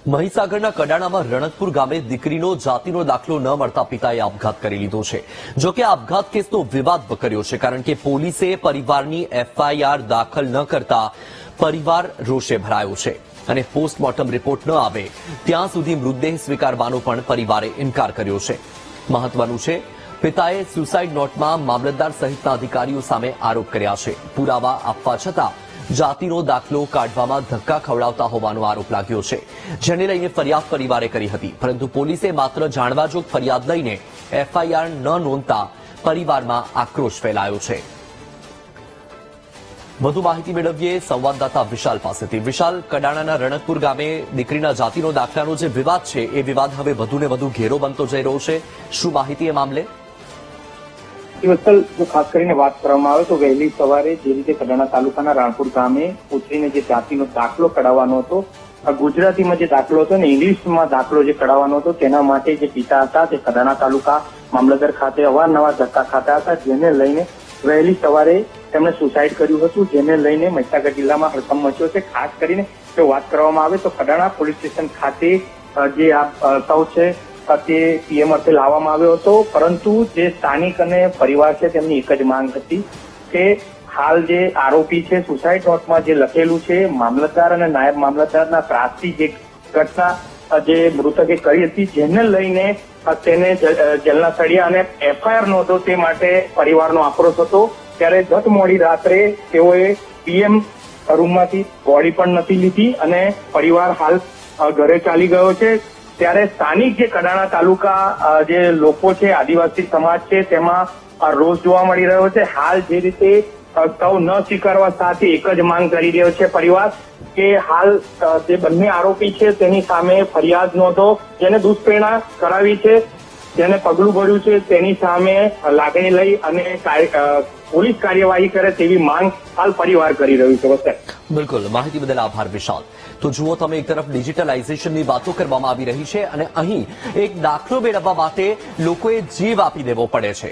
મહીસાગરના કડાણામાં રણકપુર ગામે દીકરીનો જાતિનો દાખલો ન મળતા પિતાએ આપઘાત કરી લીધો છે. જોકે આપઘાત કેસનો વિવાદ વકર્યો છે, કારણ કે પોલીસે પરિવારની એફઆઈઆર દાખલ ન કરતા પરિવાર રોષે ભરાયો છે અને પોસ્ટમોર્ટમ રિપોર્ટ ન આવે ત્યાં સુધી મૃતદેહ સ્વીકારવાનો પણ પરિવારે ઇનકાર કર્યો છે. મહત્વનું છે, પિતાએ સુસાઇડ નોટમાં મામલતદાર સહિતના અધિકારીઓ સામે આરોપ કર્યા છે. પુરાવા આપવા છતાં જાતિનો દાખલો કાઢવામાં ધક્કા ખવડાવતા હોવાનો આરોપ લાગ્યો છે, જેને લઈને ફરિયાદ પરિવારે કરી હતી, પરંતુ પોલીસે માત્ર જાણવાજોગ ફરિયાદ લઈને એફઆઈઆર ન નોંધતા પરિવારમાં આક્રોશ ફેલાયો છે. વધુ માહિતી મેળવીએ સંવાદદાતા વિશાલ પાસેથી. વિશાલ, કડાણાના રણકપુર ગામે દીકરીના જાતિનો દાખલાનો જે વિવાદ છે એ વિવાદ હવે વધુને વધુ ઘેરો બનતો જઈ રહ્યો છે. શું માહિતી એ મામલે? વત્સલ, જો ખાસ કરીને વાત કરવામાં આવે તો વહેલી સવારે જે રીતે કડાણા તાલુકાના રાણપુર ગામે પુત્રીને જે જાતિનો દાખલો કઢાવવાનો હતો, ગુજરાતીમાં જે દાખલો હતો ને ઇંગ્લિશમાં દાખલો જે કઢાવવાનો હતો, તેના માટે જે પિતા હતા તે કડાણા તાલુકા મામલતદાર ખાતે અવારનવાર ધક્કા ખાતા હતા, જેને લઈને વહેલી સવારે તેમણે સુસાઇડ કર્યું હતું, જેને લઈને મહીસાગર જિલ્લામાં હડકંપ મચ્યો છે. ખાસ કરીને જો વાત કરવામાં આવે તો કડાણા પોલીસ સ્ટેશન ખાતે જે આ સૌ છે તે પીએમ અર્થે લાવવામાં આવ્યો હતો, પરંતુ જે સ્થાનિક અને પરિવાર છે તેમની એક જ માંગ હતી કે હાલ જે આરોપી છે સુસાઇડ નોટમાં જે લખેલું છે મામલતદાર અને નાયબ મામલતદારના ત્રાસથી જે ઘટના જે મૃતકે કરી હતી, જેને લઈને તેને જેલના સળિયા અને એફઆઈઆર નોંધો તે માટે પરિવારનો આક્રોશ હતો. ત્યારે ગત મોડી રાત્રે તેઓએ પીએમ રૂમમાંથી બોડી પણ નથી લીધી અને પરિવાર હાલ ઘરે ચાલી ગયો છે. ત્યારે સ્થાનિક જે કડાણા તાલુકા જે લોકો છે, આદિવાસી સમાજ છે, તેમાં રોષ જોવા મળી રહ્યો છે. હાલ જે રીતે સૌ ન સ્વીકારવા સાથે એક જ માંગ કરી રહ્યો છે પરિવાર કે હાલ જે બંને આરોપી છે તેની સામે ફરિયાદ નોંધો, જેને દુષ્પ્રેરણા કરાવી છે, જેને પગલું ભર્યું છે તેની સામે લાગણી લઈ અને પોલીસ કાર્યવાહી કરે તેવી માંગ હાલ પરિવાર કરી રહ્યું છે. બિલકુલ, માહિતી બદલ આભાર વિશાલ. તો જુઓ તમે, એક તરફ ડિજિટલાઇઝેશનની વાતો કરવામાં આવી રહી છે અને અહીં એક દાખલો મેળવવા માટે લોકોએ જીવ આપી દેવો પડે છે.